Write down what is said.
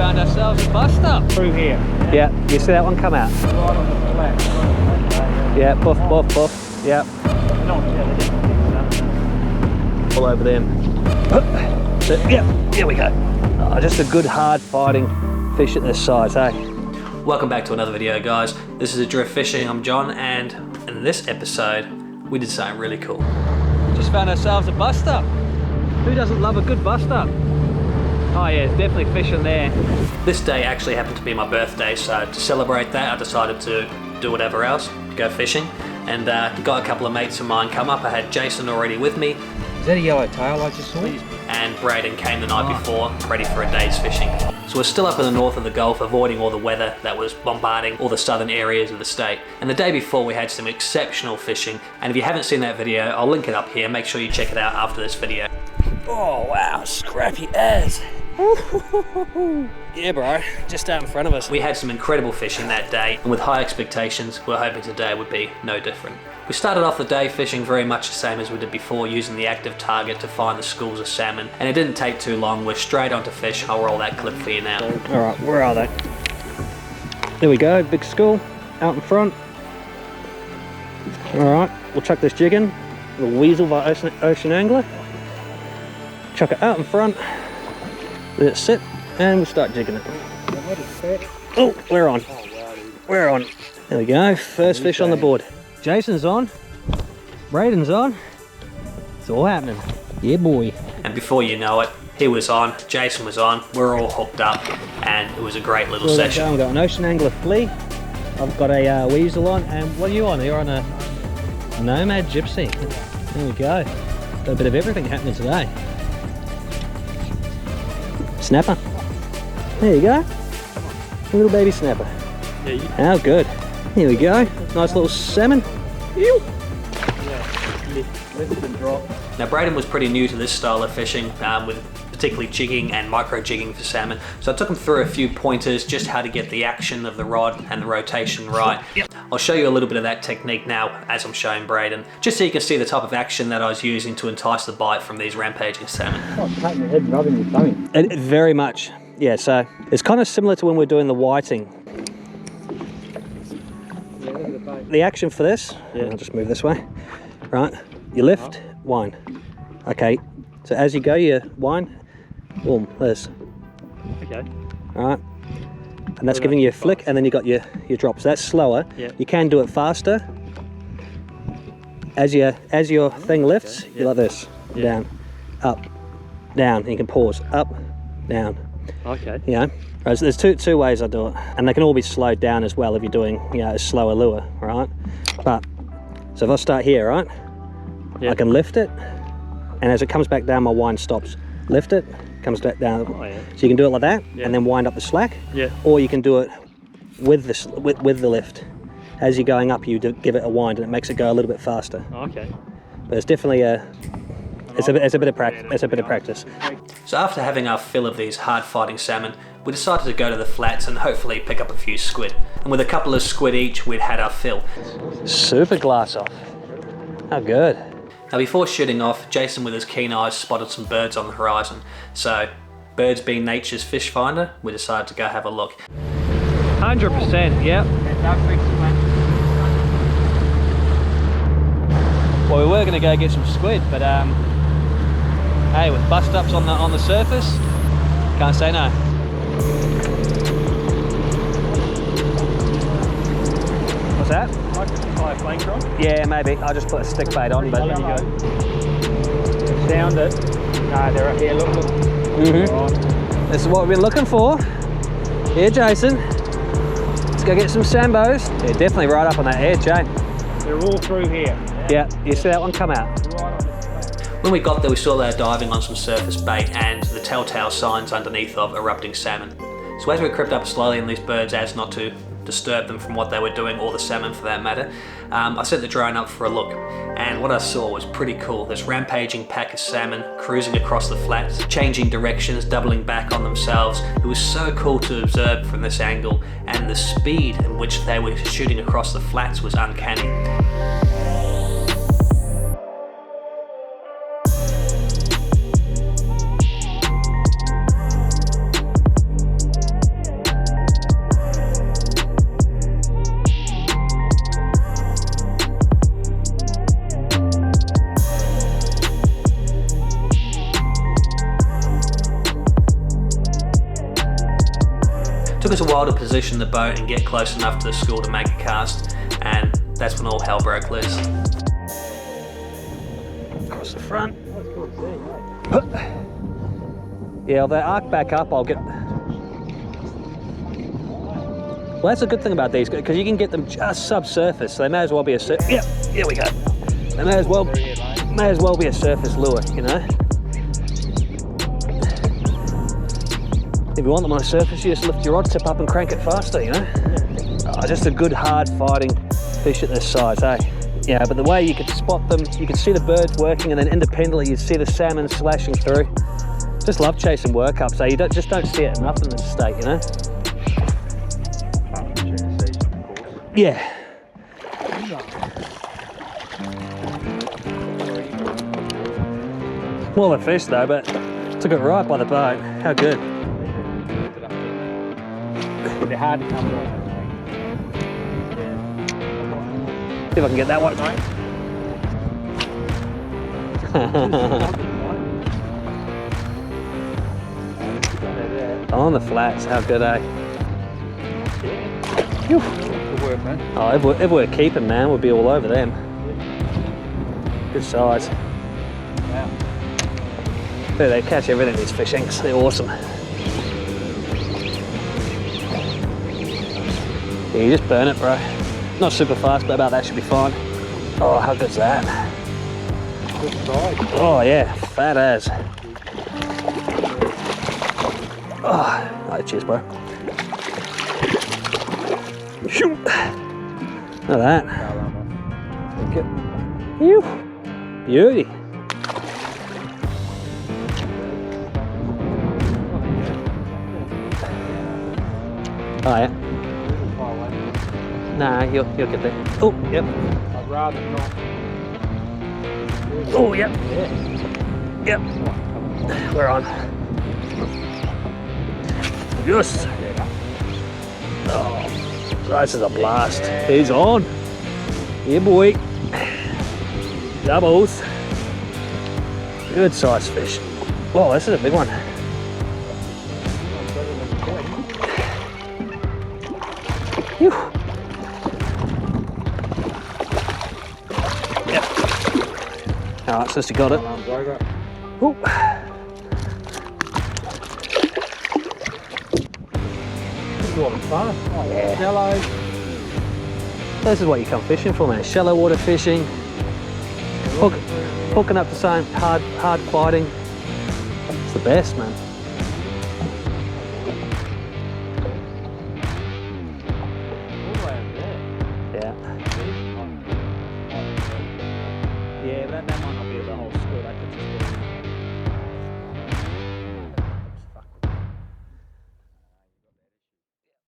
Found ourselves a bust up through here. Yeah, you see that one come out? Right on the flat. Yeah, buff, buff, buff. Yeah. All over them. So, yeah, here we go. Oh, just a good hard fighting fish at this size, eh? Welcome back to another video, guys. This is a Drift Fishing. I'm John, and in this episode we did something really cool. Just found ourselves a bust up. Who doesn't love a good bust up? Oh yeah, there's definitely fish in there. This day actually happened to be my birthday, so to celebrate that I decided to do whatever else, go fishing, and got a couple of mates of mine come up. I had Jason already with me. Is that a yellow tail I just saw? And Braden came the night before, ready for a day's fishing. So we're still up in the north of the Gulf, avoiding all the weather that was bombarding all the southern areas of the state. And the day before we had some exceptional fishing, and if you haven't seen that video, I'll link it up here. Make sure you check it out after this video. Oh wow, scrappy as. Yeah bro, just out in front of us. We had some incredible fishing that day, and with high expectations, we're hoping today would be no different. We started off the day fishing very much the same as we did before, using the active target to find the schools of salmon, and it didn't take too long. We're straight onto fish. I'll roll that clip for you now. Alright, where are they? There we go, big school out in front. Alright, we'll chuck this jig in. The weasel by Ocean Angler. Chuck it out in front. Let it sit, and we'll start jigging it. Oh, we're on. We're on. There we go, first fish on the board. Jason's on, Braden's on, it's all happening. Yeah boy. And before you know it, he was on, Jason was on, we're all hooked up, and it was a great little session. I've got an Ocean Angler flea, I've got a weasel on, and what are you on? You're on a Nomad Gypsy. There we go. Got a bit of everything happening today. Snapper. There you go. A little baby snapper. Yeah, how good. Here we go. Nice little salmon. Ew. Lift and drop. Now Braden was pretty new to this style of fishing, with particularly jigging and micro jigging for salmon. So I took him through a few pointers, just how to get the action of the rod and the rotation right. I'll show you a little bit of that technique now as I'm showing Braden, just so you can see the type of action that I was using to entice the bite from these rampaging salmon. Oh, patting the head and rubbing your tummy. Very much. Yeah, so it's kind of similar to when we're doing the whiting. Yeah, look at the bait. The action for this, I'll just move this way. Right, you lift, wind. Okay, so as you go, you wind, boom, there's. Okay. All right, and that's giving you a flick, and then you got your drops. That's slower. Yeah. You can do it faster. As your thing lifts, you like this, down, up, down. And you can pause, up, down. Okay. Yeah. Right, so there's two ways I do it, and they can all be slowed down as well if you're doing a slower lure, right? But so if I start here, right, I can lift it, and as it comes back down, my wind stops. Lift it, comes back down. So you can do it like that, and then wind up the slack. Or you can do it with the lift. As you're going up, you give it a wind, and it makes it go a little bit faster. Okay. But it's definitely it's a bit of practice. It's a bit of practice. So after having our fill of these hard-fighting salmon, we decided to go to the flats and hopefully pick up a few squid. And with a couple of squid each, we'd had our fill. Super glass off. How good. Now before shooting off, Jason with his keen eyes spotted some birds on the horizon. So, birds being nature's fish finder, we decided to go have a look. 100%, yep. Well, we were going to go get some squid, but hey, with bust ups on the surface, can't say no. What's that? Might just try a flanker on. Yeah, maybe. I'll just put a stick bait on, but there you go. Sound it. No, they're up here. Look. Right. This is what we've been looking for. Here, Jason. Let's go get some sambos. Yeah, definitely right up on that edge, eh? They're all through here. Yeah, you see that one come out? Right on this flat. When we got there, we saw they were diving on some surface bait and the telltale signs underneath of erupting salmon. So as we crept up slowly in these birds, as not to disturb them from what they were doing, or the salmon for that matter, I set the drone up for a look, and what I saw was pretty cool. This rampaging pack of salmon cruising across the flats, changing directions, doubling back on themselves. It was so cool to observe from this angle, and the speed in which they were shooting across the flats was uncanny. Took us a while to position the boat and get close enough to the school to make a cast, and that's when all hell broke loose. Across the front. Yeah, if they arc back up, I'll get... Well, that's a good thing about these, because you can get them just subsurface, so they may as well be a... Yep, here we go. They may as well be a surface lure, you know? If you want them on a surface, you just lift your rod tip up and crank it faster, you know? Oh, just a good, hard fighting fish at this size, eh? Yeah, but the way you could spot them, you could see the birds working, and then independently you'd see the salmon slashing through. Just love chasing workups, eh? You just don't see it enough in this state, you know? Yeah. Well, a fish though, but took it right by the boat. How good. They're hard to come by. See if I can get that one. On the flats, how good, eh? Good work, man. Oh, if we're keeping, man, we'll be all over them. Good size. Wow. They catch everything, these fish inks. They're awesome. Yeah, you just burn it, bro. Not super fast, but about that should be fine. Oh, how good's that? Good size. Oh yeah, fat as. Oh, right, cheers, bro. Shoot. Look at that. Phew. Beauty. Oh yeah. Nah, you'll get there. Oh, yep. I'd rather not. Oh, yep. Yep. We're on. Yes. Oh, this is a blast. He's on. Yeah, boy. Doubles. Good size fish. Oh, this is a big one. Whew. Yep. Alright, since you got it. Ooh. Fun. Oh, yeah. Shallow. This is what you come fishing for, man. Shallow water fishing. Hooking up the same hard fighting. It's the best, man. Yeah.